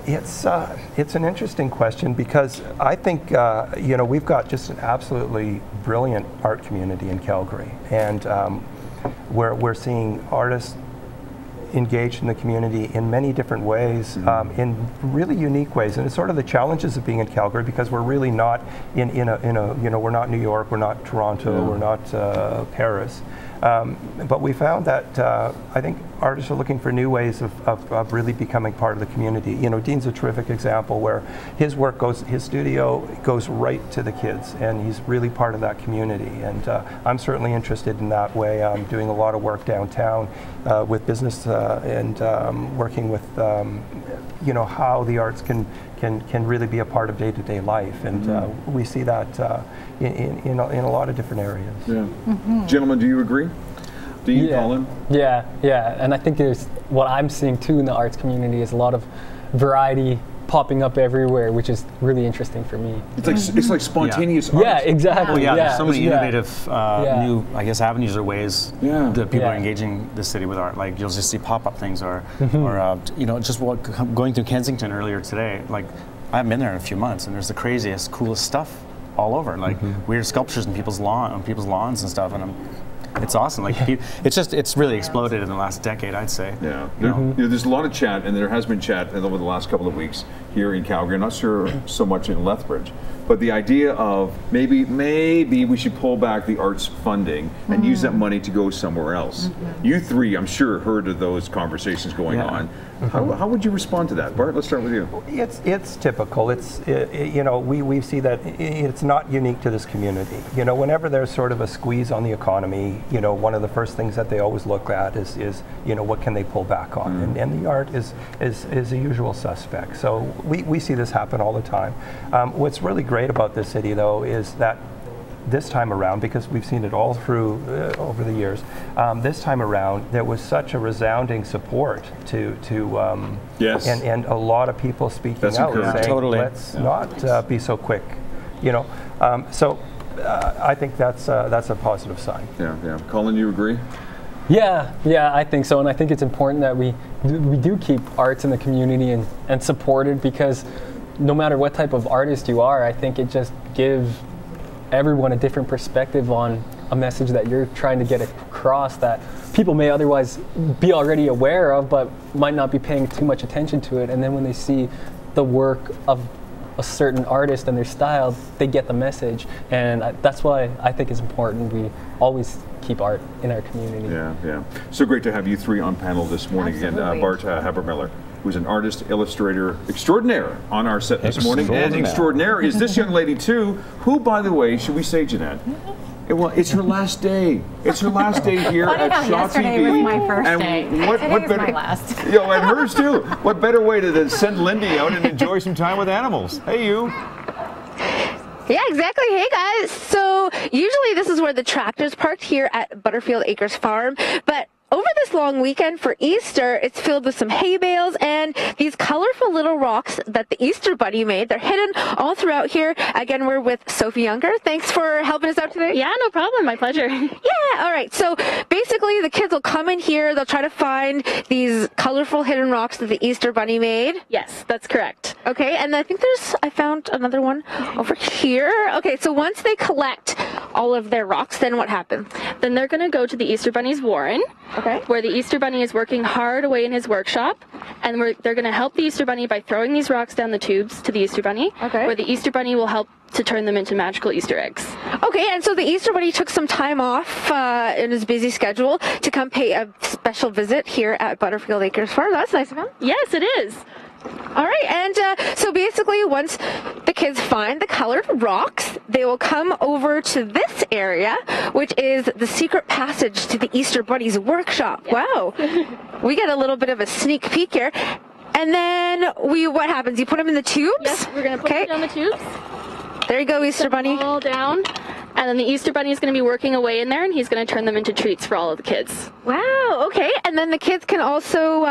It's an interesting question because I think you know, we've got just an absolutely brilliant art community in Calgary, and we're seeing artists engaged in the community in many different ways, in really unique ways, and it's sort of the challenges of being in Calgary because we're really not in a you know, we're not New York, we're not Toronto, we're not Paris, but we found that I think artists are looking for new ways of really becoming part of the community. You know, Dean's a terrific example where his work his studio goes right to the kids, and he's really part of that community. And I'm certainly interested in that way. I'm doing a lot of work downtown with business and working with you know, how the arts can really be a part of day-to-day life, and we see that in a lot of different areas. Yeah. Gentlemen, do you agree? Do you, Colin? Yeah, and I think there's what I'm seeing too in the arts community is a lot of variety popping up everywhere, which is really interesting for me. It's like spontaneous art. Yeah, exactly. Well, there's so many innovative new, I guess, avenues or ways that people are engaging the city with art. Like you'll just see pop-up things, or you know, just going through Kensington earlier today. Like I haven't been there in a few months, and there's the craziest, coolest stuff all over. Like weird sculptures on people's lawns and stuff, and it's awesome. Like it's really exploded in the last decade, I'd say. Yeah. You know, there's a lot of chat, and there has been chat over the last couple of weeks here in Calgary. I'm not sure so much in Lethbridge, but the idea of maybe we should pull back the arts funding and use that money to go somewhere else. You 3, I'm sure, heard of those conversations going on. How would you respond to that? Bart, let's start with you. It's typical. You know, we see that it's not unique to this community. You know, whenever there's sort of a squeeze on the economy, you know, one of the first things that they always look at is you know, what can they pull back on, and the art is a usual suspect. So we see this happen all the time. What's really great about this city, though, is that this time around, because we've seen it all through over the years, this time around there was such a resounding support to yes, and a lot of people speaking out saying, let's not be so quick, you know. So I think that's a positive sign. Yeah. Colin, you agree? Yeah, I think so, and I think it's important that we do keep arts in the community and support it, because no matter what type of artist you are, I think it just gives everyone a different perspective on a message that you're trying to get across that people may otherwise be already aware of, but might not be paying too much attention to it. And then when they see the work of a certain artist and their style, they get the message. And that's why I think it's important we always keep art in our community. Yeah. So great to have you three on panel this morning. Absolutely. Again, Bart Habermiller, who's an artist, illustrator extraordinaire on our set this morning. And extraordinaire is this young lady too, who, by the way, should we say, Jeannette? Well, it's her last day. It's her last day here at Shaw TV. Yesterday was my first day. Today's my last. And hers too. What better way to send Lindy out and enjoy some time with animals? Hey, you. Yeah, exactly. Hey, guys. So usually this is where the tractor's parked here at Butterfield Acres Farm, but over this long weekend for Easter, it's filled with some hay bales and these colorful little rocks that the Easter Bunny made. They're hidden all throughout here. Again, we're with Sophie Younger. Thanks for helping us out today. Yeah, no problem. My pleasure. Yeah, all right. So basically, the kids will come in here. They'll try to find these colorful hidden rocks that the Easter Bunny made. Yes, that's correct. Okay, and I think I found another one over here. Okay, so once they collect all of their rocks, then what happens? Then they're going to go to the Easter Bunny's warren. Okay. Where the Easter Bunny is working hard away in his workshop, and they're going to help the Easter Bunny by throwing these rocks down the tubes to the Easter Bunny, where the Easter Bunny will help to turn them into magical Easter eggs. Okay, and so the Easter Bunny took some time off in his busy schedule to come pay a special visit here at Butterfield Acres Farm. That's nice of him. Yes, it is. All right, and so basically once the kids find the colored rocks, they will come over to this area, which is the secret passage to the Easter Bunny's workshop. Yeah. Wow. We get a little bit of a sneak peek here. And then what happens? You put them in the tubes? Yes, we're going to put them down the tubes. There you go, Easter Bunny. All down. And then the Easter Bunny is going to be working away in there, and he's going to turn them into treats for all of the kids. Wow, okay. And then the kids can also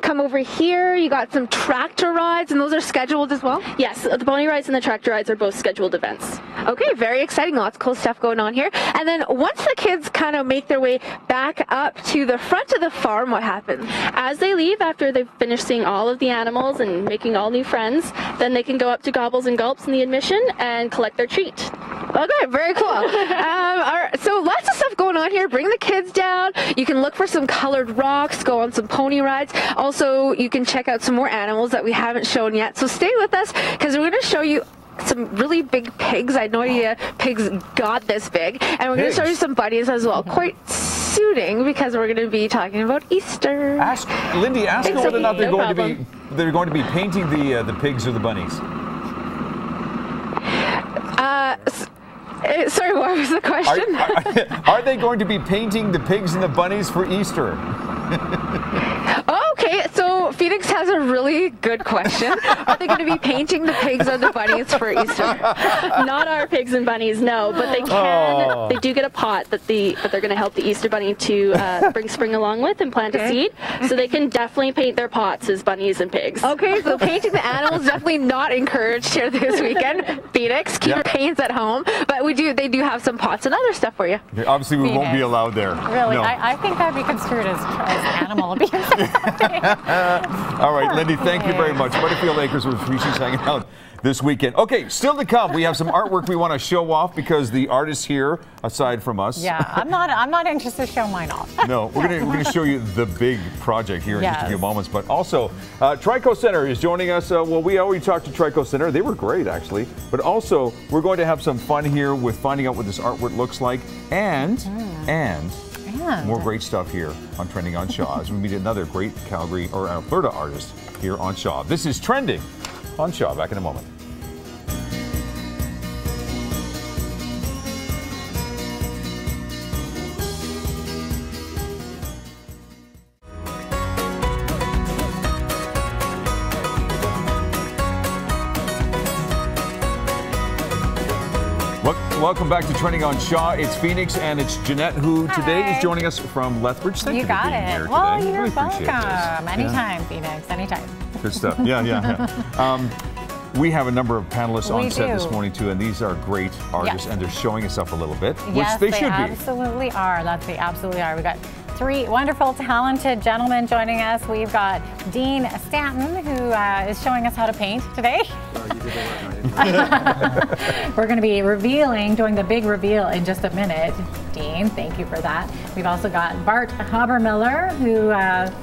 come over here. You got some tractor rides, and those are scheduled as well? Yes, the pony rides and the tractor rides are both scheduled events. Okay, very exciting. Lots of cool stuff going on here. And then once the kids kind of make their way back up to the front of the farm, what happens? As they leave, after they've finished seeing all of the animals and making all new friends, then they can go up to Gobbles and Gulps in the admission and collect their treat. Okay, very cool. All right, so lots of stuff going on here. Bring the kids down. You can look for some colored rocks, go on some pony rides. Also, you can check out some more animals that we haven't shown yet. So stay with us, because we're going to show you some really big pigs. I had no idea pigs got this big. And we're going to show you some bunnies as well. Quite suiting, because we're going to be talking about Easter. Lindy, ask them whether or not they're going to be painting the pigs or the bunnies. Sorry, what was the question? Are they going to be painting the pigs and the bunnies for Easter? Okay, so Phoenix has a really good question. Are they going to be painting the pigs or the bunnies for Easter? Not our pigs and bunnies, no, but they can. Oh. They do get a pot that they're going to help the Easter Bunny to bring spring along with and plant a seed. So they can definitely paint their pots as bunnies and pigs. Okay, so painting the animals definitely not encouraged here this weekend. Phoenix, keep your paints at home, but they do have some pots and other stuff for you. Okay, obviously, we won't be allowed there. Really, no. I think that'd be construed as animal abuse. All right, Lindy, thank you very much. Butterfield Acres was she's hanging out this weekend. Okay, still to come, we have some artwork we want to show off, because the artists here, aside from us. Yeah, I'm not interested to show mine off. No, we're gonna show you the big project here in just a few moments. But also, Trico Center is joining us. Well, we already talked to Trico Center. They were great, actually. But also, we're going to have some fun here with finding out what this artwork looks like, and more great stuff here on Trending on Shaw as we meet another great Calgary or Alberta artist here on Shaw. This is Trending on Shaw. Back in a moment. Welcome back to Trending on Shaw. It's Phoenix and it's Jeannette, who today is joining us from Lethbridge. Thank you for being here today. Well, you're really welcome. Anytime, Phoenix. Anytime. Good stuff. Yeah. We have a number of panelists on set this morning too, and these are great artists, and they're showing us up a little bit, which they should be. Absolutely are. They absolutely are. We got three wonderful, talented gentlemen joining us. We've got Dean Stanton, who is showing us how to paint today. We're going to be doing the big reveal in just a minute. Dean, thank you for that. We've also got Bart Habermiller, who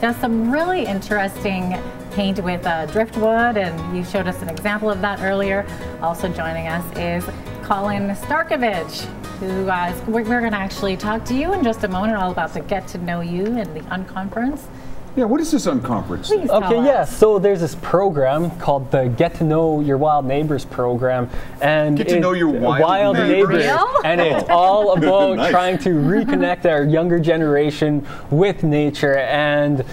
does some really interesting paint with driftwood, and you showed us an example of that earlier. Also joining us is Colin Starkovich, who we're going to actually talk to you in just a moment all about the Get to Know You and the Unconference. Yeah, what is this Unconference? Okay, yeah, so there's this program called the Get to Know Your Wild Neighbors program. And Get to Know Your Wild Neighbors? And it's all about trying to reconnect our younger generation with nature. And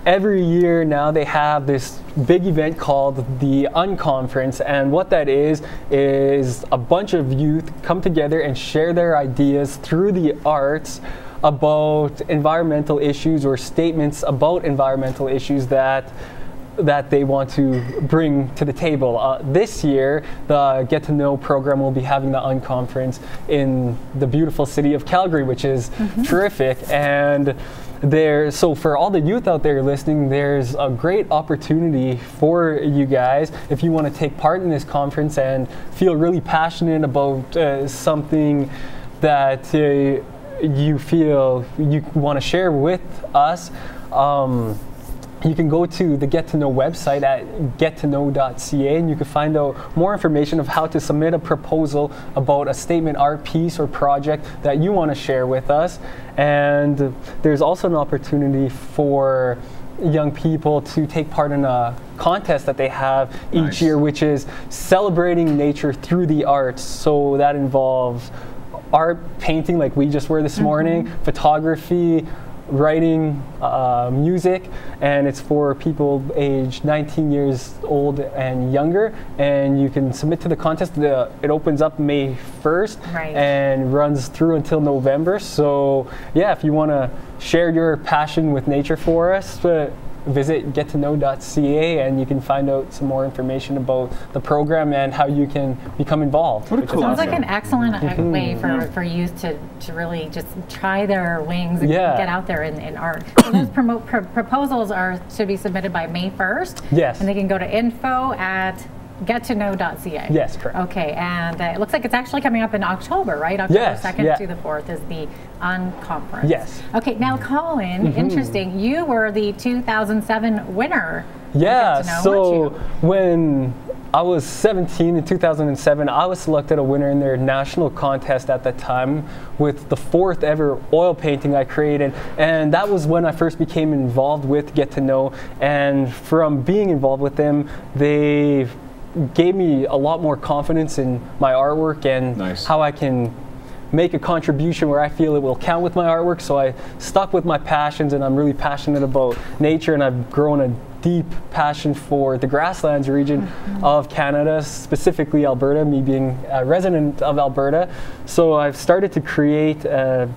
every year now they have this big event called the Unconference, and what that is a bunch of youth come together and share their ideas through the arts about environmental issues or statements about environmental issues that they want to bring to the table. This year, the Get to Know program will be having the Unconference in the beautiful city of Calgary, which is terrific. And so for all the youth out there listening, there's a great opportunity for you guys if you want to take part in this conference and feel really passionate about something that you feel you want to share with us. You can go to the Get to Know website at gettoknow.ca, and you can find out more information of how to submit a proposal about a statement art piece or project that you want to share with us. And there's also an opportunity for young people to take part in a contest that they have each year, which is celebrating nature through the arts. So that involves art, painting like we just were this morning, photography, writing, music, and it's for people aged 19 years old and younger, and you can submit to the contest. It opens up May 1st and runs through until November. So yeah, if you want to share your passion with nature for us, visit gettoknow.ca and you can find out some more information about the program and how you can become involved. Sounds like an excellent way for youth to really just try their wings and get out there in art. So those proposals are to be submitted by May 1st. Yes. And they can go to info@gettoknow.ca. Yes, correct. Okay, and it looks like it's actually coming up in October, right? October 2nd to the 4th is the Unconference. Yes. Okay, now Colin, interesting. You were the 2007 winner. Yeah, so when I was 17 in 2007, I was selected a winner in their national contest at that time with the 4th ever oil painting I created. And that was when I first became involved with Get to Know. And from being involved with them, they gave me a lot more confidence in my artwork and how I can make a contribution where I feel it will count with my artwork. So I stuck with my passions, and I'm really passionate about nature, and I've grown a deep passion for the grasslands region of Canada, specifically Alberta, me being a resident of Alberta. So I've started to create a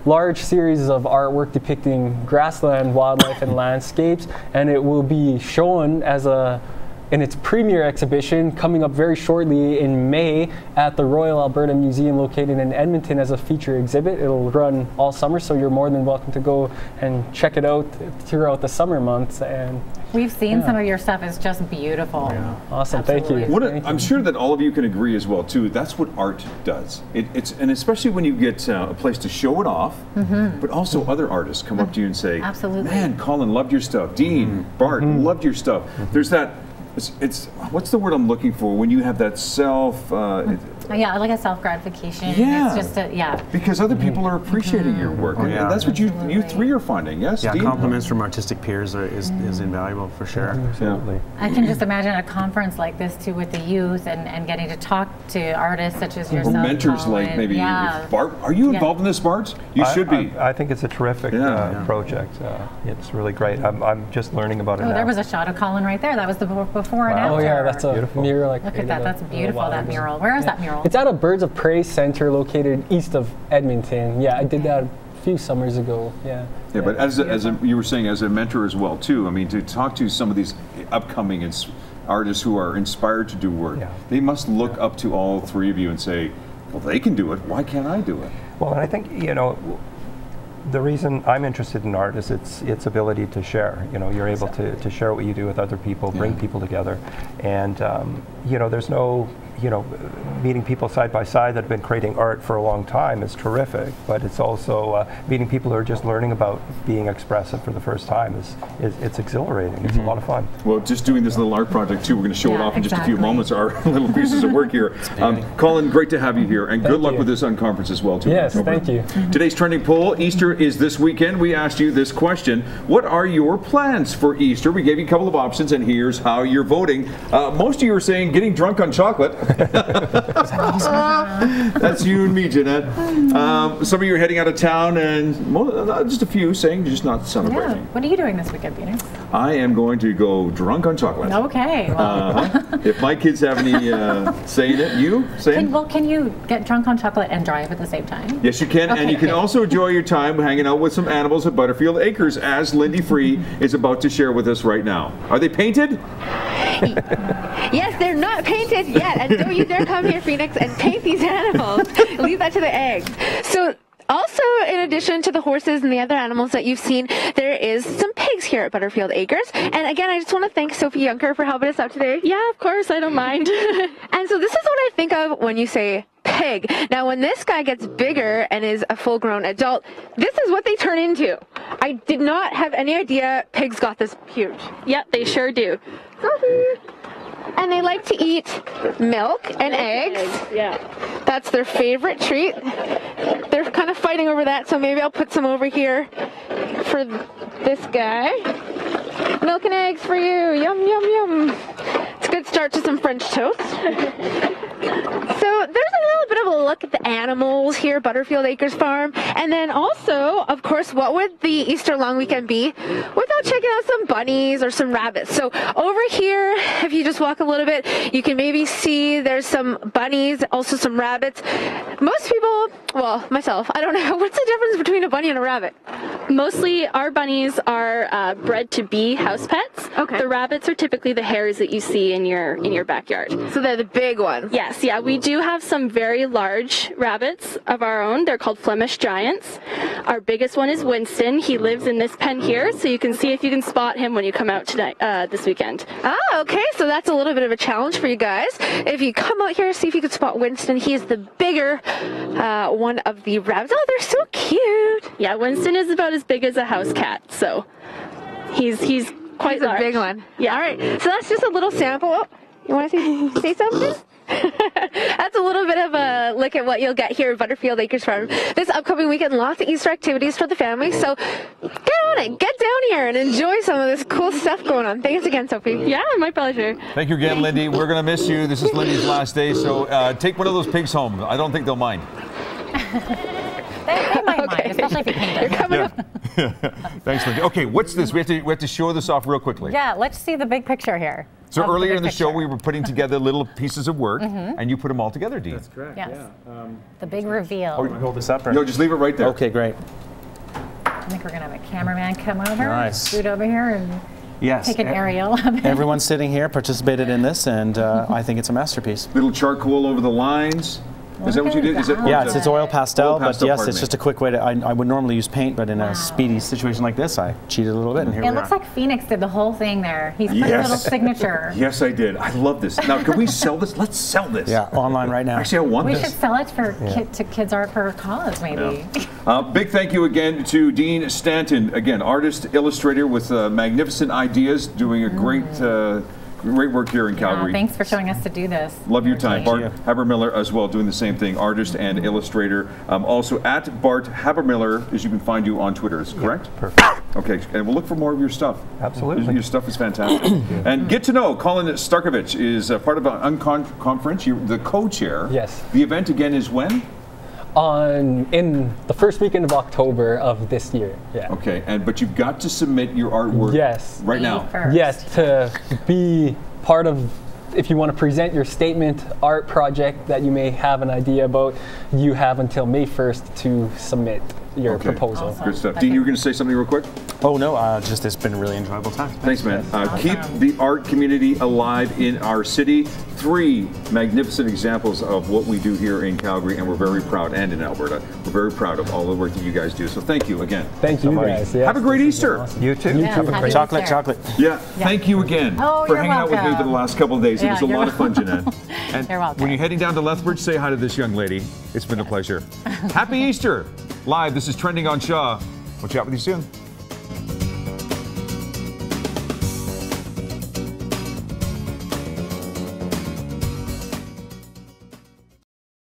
large series of artwork depicting grassland, wildlife, and landscapes, and it will be shown as in its premiere exhibition coming up very shortly in May at the Royal Alberta Museum located in Edmonton as a feature exhibit. It'll run all summer, so you're more than welcome to go and check it out throughout the summer months. And we've seen some of your stuff. It's just beautiful. Yeah. Awesome. Absolutely. Thank you. I'm sure that all of you can agree as well too. That's what art does. And especially when you get a place to show it off, but also other artists come up to you and say, "Absolutely, man, Colin, loved your stuff. Dean, Bart, loved your stuff." There's that. It's what's the word I'm looking for when you have that Yeah, like a self-gratification. Yeah. It's just yeah. Because other people are appreciating your work. And that's what you three are finding, yes? Yeah, Dean? compliments from artistic peers is invaluable for sure. Absolutely. I can just imagine a conference like this too with the youth and getting to talk to artists such as yourself. Or mentors Colin. like maybe Yeah. Bart. Are you involved in this, Bart? You should be. I think it's a terrific project. It's really great. I'm just learning about it now. There was a shot of Colin right there. That was the before and after. Oh yeah, that's a Beautiful. mural. Look at that. That's beautiful, that mural. Where is that mural? It's at a Birds of Prey center located east of Edmonton. Yeah, I did that a few summers ago. Yeah. Yeah, but as you were saying, as a mentor as well, too. I mean, to talk to some of these upcoming artists who are inspired to do work, they must look up to all three of you and say, well, they can do it. Why can't I do it? Well, and I think, the reason I'm interested in art is its ability to share. You're able to share what you do with other people, bring people together, and there's no, meeting people side by side that have been creating art for a long time is terrific. But it's also meeting people who are just learning about being expressive for the first time it's exhilarating. It's a lot of fun. Well, just doing this little art project too. We're going to show it off in just a few moments. Our little pieces of work here. Colin, great to have you here, and good luck with this unconference as well too. Yes, thank you. Today's trending poll: Easter is this weekend. We asked you this question: what are your plans for Easter? We gave you a couple of options, and here's how you're voting. Most of you are saying getting drunk on chocolate. That's you and me, Jeanette. Some of you are heading out of town, and just a few saying just not celebrating. Yeah. What are you doing this weekend, Venus? I am going to go drunk on chocolate. Okay. Well. If my kids have any say in it, you say it? Can you get drunk on chocolate and drive at the same time? Yes, you can, and you can also enjoy your time hanging out with some animals at Butterfield Acres, as Lindy Free is about to share with us right now. Are they painted? Yes, they're not painted yet, and don't you dare come here, Phoenix, and paint these animals. Leave that to the eggs. So, also, in addition to the horses and the other animals that you've seen, there is some pigs here at Butterfield Acres. And again, I just want to thank Sophie Junker for helping us out today. Yeah, of course, I don't mind. And so this is what I think of when you say pig. Now, when this guy gets bigger and is a full-grown adult, this is what they turn into. I did not have any idea pigs got this huge. Yep, they sure do. And they like to eat milk and eggs. Yeah. That's their favorite treat. They're kind of fighting over that, so maybe I'll put some over here for this guy. Milk and eggs for you. Yum, yum, yum. It's a good start to some French toast. So there's a little bit of a look at the animals here, Butterfield Acres Farm. And then also, of course, what would the Easter long weekend be without checking out some bunnies or some rabbits? So over here, if you just walk a little bit, you can maybe see there's some bunnies, also some rabbits. Most people, well, myself, I don't know, what's the difference between a bunny and a rabbit? Mostly our bunnies are bred to be house pets. Okay. The rabbits are typically the hares that you see in your backyard. So they're the big ones. Yes, yeah, we do have some very large rabbits of our own. They're called Flemish Giants. Our biggest one is Winston. He lives in this pen here, so you can see if you can spot him when you come out tonight, this weekend. Ah, okay, so that's a little bit of a challenge for you guys. If you come out here, see if you can spot Winston. He is the bigger one of the rabbits. Oh, they're so cute. Yeah, Winston is about as big as a house cat, so he's quite large. A big one. Yeah. All right, so that's just a little sample. Oh, you want to say something? That's a little bit of a look at what you'll get here at Butterfield Acres Farm this upcoming weekend. Lots of Easter activities for the family, so get on it, get down here and enjoy some of this cool stuff going on. Thanks again, Sophie. Yeah, my pleasure. Thank you again, Lindy. We're going to miss you. This is Lindy's last day, so take one of those pigs home. I don't think they'll mind. They might mind, especially if you paint it. You're coming up. Thanks, Lindy. Okay, what's this? We have to show this off real quickly. Yeah, let's see the big picture here. So earlier in the show, we were putting together little pieces of work, and you put them all together, Dean. That's correct. Yes. Yeah. The big reveal. Can I hold this up? Or? No, just leave it right there. Okay, great. I think we're going to have a cameraman come over, Nice. scoot over here, and Yes. take an aerial of it. Everyone sitting here participated in this, and I think it's a masterpiece. Little charcoal over the lines. Is that what you did? Is it, Yeah, it's oil pastel, but yes, pardon it's me. just a quick way to. I would normally use paint, but in a speedy situation like this, I cheated a little bit, and here It we looks are. like Phoenix did the whole thing there. He's put his Yes. little signature. Yes, I did. I love this. Now, can we sell this? Let's sell this. Yeah, online right now. Actually, I want We this. should sell it for to Kids Art for Cause, maybe. Big thank you again to Dean Stanton, again, artist, illustrator with magnificent ideas, doing a great Great work here in Calgary. Thanks for showing us to do this. Love your time. Bart Habermiller as well, doing the same thing, artist and illustrator. Also at Bart Habermiller, as you can find you on Twitter, is correct? Yeah, perfect. Okay, and we'll look for more of your stuff. Absolutely. Your stuff is fantastic. And get to know Colin Starkovich is part of an conference. You're the co-chair. Yes. The event again is when? In the first weekend of October of this year. Yeah. Okay, but you've got to submit your artwork. Yes. Right now. Yes, to be part of. If you want to present your statement art project that you may have an idea about, you have until May 1st to submit your proposal. Awesome. Good stuff. Dean, you were going to say something real quick? Oh no, just it's been a really enjoyable time. Thanks, man. Keep the art community alive in our city. 3 magnificent examples of what we do here in Calgary, and we're very proud, and in Alberta. We're very proud of all the work that you guys do. So thank you again. Thank you guys. Yes, have a great Easter. Awesome. You too. Yeah, Have a great Chocolate, chocolate. Yeah. Thank you again for you're hanging out with me welcome. for the last couple of days. It was a lot of fun, Jeannette. And You're welcome. when you're heading down to Lethbridge, say hi to this young lady. It's been a pleasure. Happy Easter. Live, this is Trending on Shaw. We'll chat with you soon.